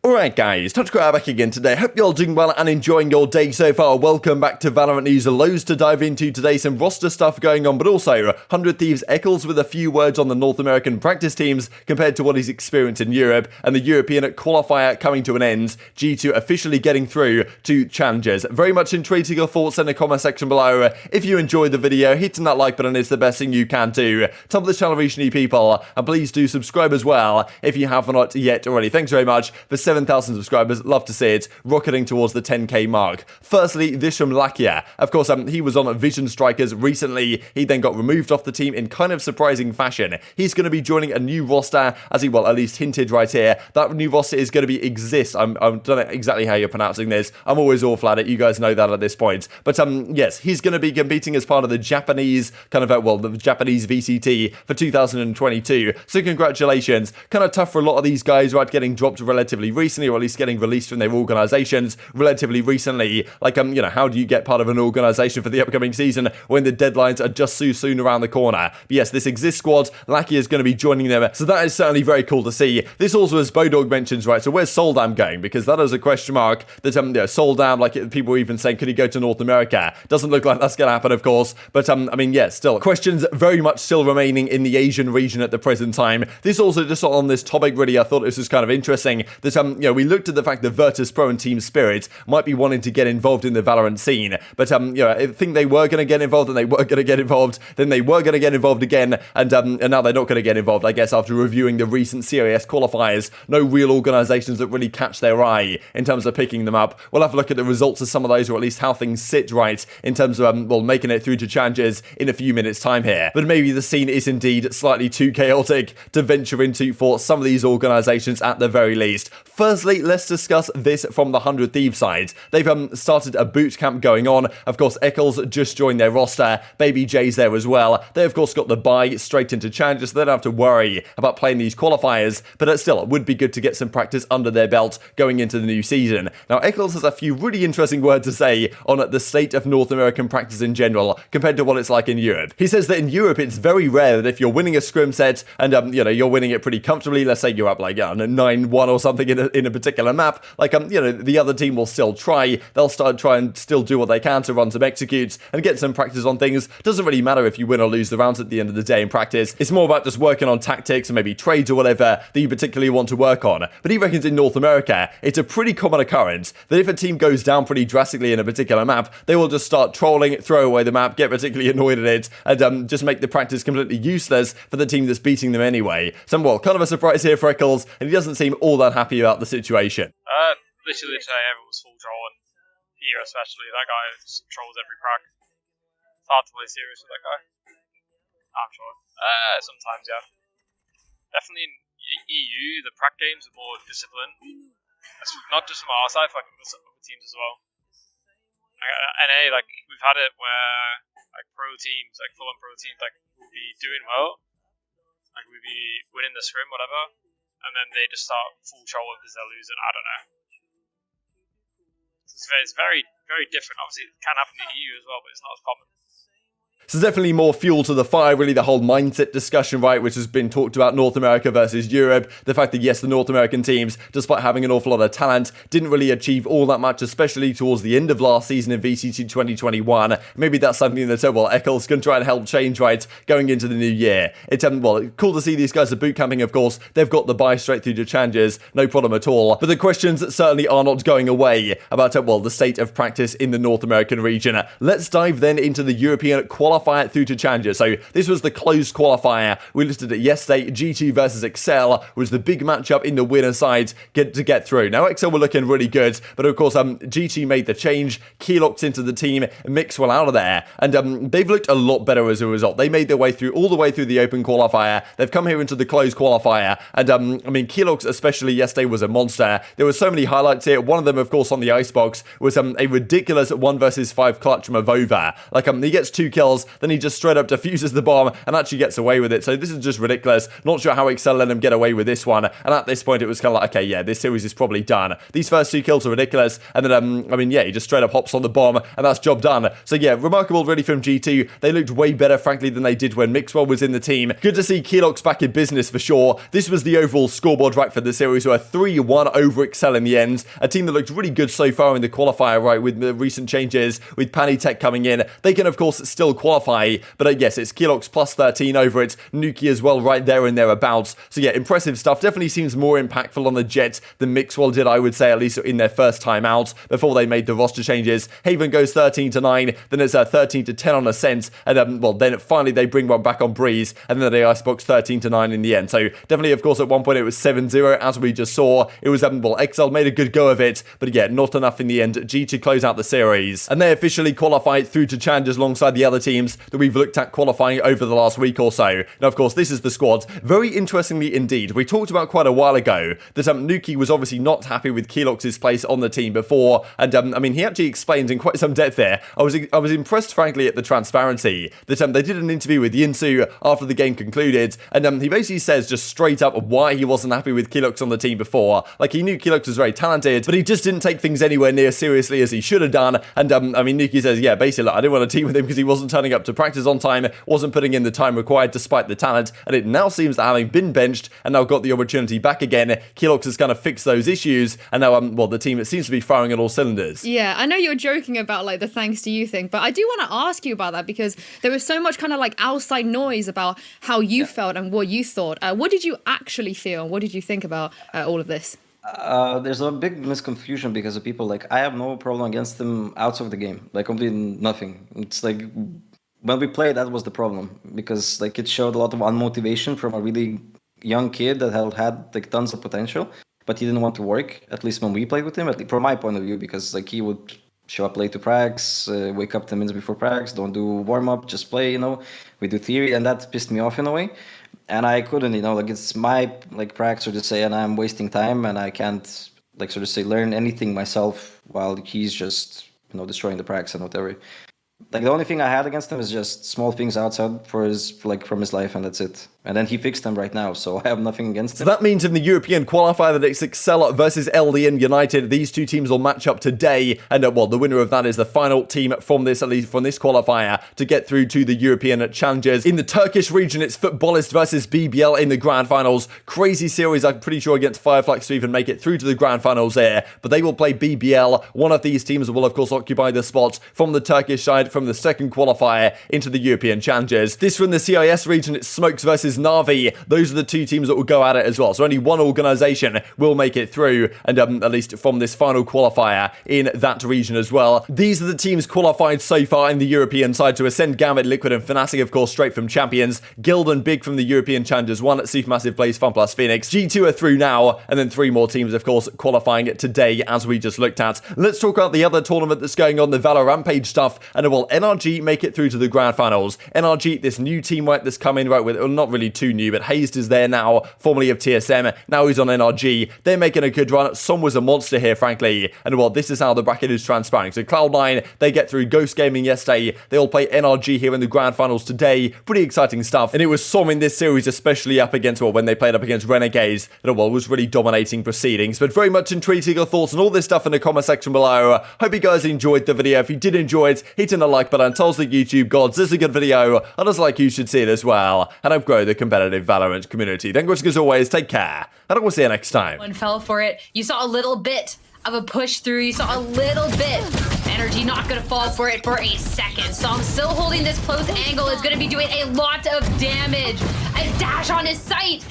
Alright guys, TacticalRab back again today. Hope you're all doing well and enjoying your day so far. Welcome back to Valorant News. Loads to dive into today, some roster stuff going on, but also 100 Thieves Ec1s with a few words on the North American practice teams compared to what he's experienced in Europe, and the European qualifier coming to an end, G2 officially getting through to challenges. Very much intrigued to your thoughts in the comment section below. If you enjoyed the video, hitting that like button is the best thing you can do. Top of the channel reach new people, and please do subscribe as well if you have not yet already. Thanks very much for 7,000 subscribers, love to see it, rocketing towards the 10k mark. Firstly, this from Lakia. Of course, he was on Vision Strikers recently. He then got removed off the team in kind of surprising fashion. He's going to be joining a new roster, as he, well, at least hinted right here. That new roster is going to be Exist. I don't know exactly how you're pronouncing this. I'm always awful at it. You guys know that at this point. But, yes, he's going to be competing as part of the Japanese, kind of, the Japanese VCT for 2022. So congratulations. Kind of tough for a lot of these guys, right, getting dropped relatively recently, or at least getting released from their organizations relatively recently. Like, how do you get part of an organization for the upcoming season when the deadlines are just so soon around the corner? But yes, this Exist squad, Lakia is going to be joining them, so that is certainly very cool to see. This also, as Bodog mentions, right, so where's ShahZaM going? Because that is a question mark that, ShahZaM, like, people even saying, could he go to North America? Doesn't look like that's going to happen, of course, but, yeah, still, questions very much still remaining in the Asian region at the present time. This also, just on this topic, really, I thought this was kind of interesting, that, we looked at the fact that Virtus Pro and Team Spirit might be wanting to get involved in the Valorant scene, but I think they were going to get involved, and they were going to get involved, then they were going to get involved again, and now they're not going to get involved, I guess, after reviewing the recent CIS qualifiers. No real organizations that really catch their eye in terms of picking them up. We'll have a look at the results of some of those, or at least how things sit right in terms of making it through to challenges in a few minutes time here. But maybe the scene is indeed slightly too chaotic to venture into for some of these organizations at the very least. Firstly, let's discuss this from the 100 Thieves side. They've started a boot camp going on. Of course, Ec1s just joined their roster. babybay's there as well. They, of course, got the bye straight into challenges, so they don't have to worry about playing these qualifiers, but still, it would be good to get some practice under their belt going into the new season. Now, Ec1s has a few really interesting words to say on the state of North American practice in general compared to what it's like in Europe. He says that in Europe, it's very rare that if you're winning a scrim set and, you're winning it pretty comfortably, let's say you're up like 9-1 or something in a particular map, like, the other team will still try. They'll try and still do what they can to run some executes and get some practice on things. Doesn't really matter if you win or lose the rounds at the end of the day in practice. It's more about just working on tactics and maybe trades or whatever that you particularly want to work on. But he reckons in North America, it's a pretty common occurrence that if a team goes down pretty drastically in a particular map, they will just start trolling, throw away the map, get particularly annoyed at it, and just make the practice completely useless for the team that's beating them anyway. So, well, kind of a surprise here for Ec1s, and he doesn't seem all that happy about the situation. Literally today, everyone was full trolling. Here especially, that guy just trolls every crack. It's hard to play serious with that guy. I'm sure. Sometimes, yeah. Definitely in EU, the prac games are more disciplined. That's not just from our side, but with other teams as well. NA, like, we've had it where, like, pro teams, like full-on pro teams, like, will be doing well. Like, we'll be winning the scrim, whatever. And then they just start full trolling because they're losing. I don't know. It's very, very different. Obviously, it can happen in the EU as well, but it's not as common. So definitely more fuel to the fire, really, the whole mindset discussion, right, which has been talked about North America versus Europe. The fact that, yes, the North American teams, despite having an awful lot of talent, didn't really achieve all that much, especially towards the end of last season in VCT 2021. Maybe that's something that, Ec1s can try and help change, right, going into the new year. It's, cool to see these guys are boot camping, of course. They've got the bye straight through to challenges, no problem at all. But the questions certainly are not going away about, the state of practice in the North American region. Let's dive then into the European qualifier through to challenges. So this was the closed qualifier. We listed it yesterday. G2 versus Excel was the big matchup in the winner side to get through. Now Excel were looking really good, but of course G2 made the change. Keylocks into the team, mixwell out of there, and they've looked a lot better as a result. They made their way through all the way through the open qualifier. They've come here into the closed qualifier, and Keylocks especially yesterday was a monster. There were so many highlights here. One of them, of course, on the icebox was a ridiculous 1 versus 5 clutch from Avova. Like he gets 2 kills. themselves. Then he just straight up defuses the bomb and actually gets away with it. So this is just ridiculous. Not sure how Excel let him get away with this one. And at this point, it was kind of like, okay, yeah, this series is probably done. These first 2 kills are ridiculous. And then, I mean, yeah, he just straight up hops on the bomb and that's job done. So yeah, remarkable really from G2. They looked way better, frankly, than they did when mixwell was in the team. Good to see keloqz back in business for sure. This was the overall scoreboard right for the series. So a 3-1 over Excel in the end. A team that looked really good so far in the qualifier, right, with the recent changes, with Panitech coming in. They can, of course, still qualify, but yes, it's keloqz plus 13 over it. Nuki as well, right there and thereabouts. So yeah, impressive stuff. Definitely seems more impactful on the Jets than mixwell did, I would say, at least in their first time out, before they made the roster changes. Haven goes 13-9, then it's 13-10 on Ascent, and well, then finally they bring one back on Breeze, and then the Icebox 13-9 in the end. So definitely, of course, at one point it was 7-0, as we just saw. It was, well, Excel made a good go of it, but yeah, not enough in the end. G to close out the series. And they officially qualified through to challenges alongside the other teams that we've looked at qualifying over the last week or so. Now, of course, this is the squad. Very interestingly indeed, we talked about quite a while ago that Nuki was obviously not happy with keloqz's place on the team before, and I mean, he actually explained in quite some depth there. I was impressed, frankly, at the transparency that they did an interview with Yinsu after the game concluded, and he basically says just straight up why he wasn't happy with keloqz on the team before. Like, he knew keloqz was very talented, but he just didn't take things anywhere near seriously as he should have done. And I mean, Nuki says, yeah, basically, like, I didn't want to team with him because he wasn't turning up to practice on time, wasn't putting in the time required despite the talent, and it now seems that having been benched and now got the opportunity back again, keloqz has kind of fixed those issues, and now well, the team, it seems to be firing on all cylinders. Yeah, I know you're joking about like the thanks to you thing, but I do want to ask you about that because there was so much kind of like outside noise about how you felt and what you thought. What did you actually feel? What did you think about all of this? There's a big misconfusion because of people like, I have no problem against them outside of the game, like completely nothing. It's like when we played, that was the problem, because like it showed a lot of unmotivation from a really young kid that had like tons of potential, but he didn't want to work, at least when we played with him, at least from my point of view, because like he would show up late to pracs, wake up 10 minutes before pracs, don't do warm-up, just play, we do theory, and that pissed me off in a way. And I couldn't, like it's my like pracs, so to say, and I'm wasting time, and I can't like sort of say learn anything myself while he's just destroying the pracs and whatever. Like the only thing I had against him is just small things outside from his life, and that's it. And then he fixed them right now, so I have nothing against him. So that means in the European qualifier that it's Excel versus LDN United. These two teams will match up today, and well, the winner of that is the final team from this, at least from this qualifier, to get through to the European challenges. In the Turkish region, it's Futbolist versus BBL in the grand finals. Crazy series, I'm pretty sure, against Fireflies to even make it through to the grand finals there, but they will play BBL. One of these teams will, of course, occupy the spot from the Turkish side from the second qualifier into the European challenges. This from the CIS region, it's Smokes versus Na'Vi. Those are the two teams that will go at it as well. So only one organization will make it through, and at least from this final qualifier in that region as well. These are the teams qualified so far in the European side to Ascend, Gambit, Liquid, and Fnatic, of course, straight from Champions. Guild and Big from the European Challengers 1, Supermassive, Blaze, FunPlus, Phoenix. G2 are through now, and then 3 more teams, of course, qualifying today, as we just looked at. Let's talk about the other tournament that's going on, the VALORANT page stuff, and well, NRG make it through to the grand finals. NRG, this new team, right, that's come in, right, with, well, not really too new, but Hazed is there now, formerly of TSM, now he's on NRG. They're making a good run. Som was a monster here, frankly, and well, this is how the bracket is transpiring. So Cloud9, they get through Ghost Gaming yesterday. They'll play NRG here in the grand finals today. Pretty exciting stuff, and it was Som in this series, especially up against, well, when they played up against Renegades, that well, was really dominating proceedings. But very much intrigued to your thoughts on all this stuff in the comment section below. Hope you guys enjoyed the video. If you did enjoy it, hit in the like button, tells the YouTube gods this is a good video, and as like you should see it as well, and help grow the competitive Valorant community. Thank you as always, take care, and I will see you next time. One fell for it. You saw a little bit of a push through. You saw a little bit. Energy not going to fall for it for a second. So I'm still holding this close angle. Is going to be doing a lot of damage. A dash on his sight.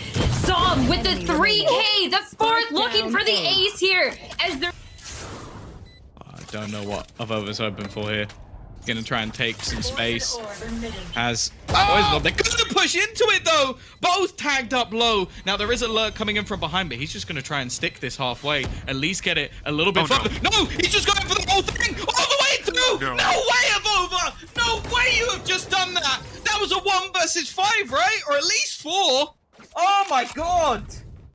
Som with the 3K. The fourth looking for the ace here. As they're... I don't know what Avo was hoping for here. Gonna try and take some space. As they're gonna push into it though. Both tagged up low. Now there is a lurk coming in from behind, but he's just gonna try and stick this halfway. At least get it a little bit further. No, he's just going for the whole thing all the way through. No way, Avova. No way you have just done that. That was a 1 versus 5, right? Or at least 4. Oh my god.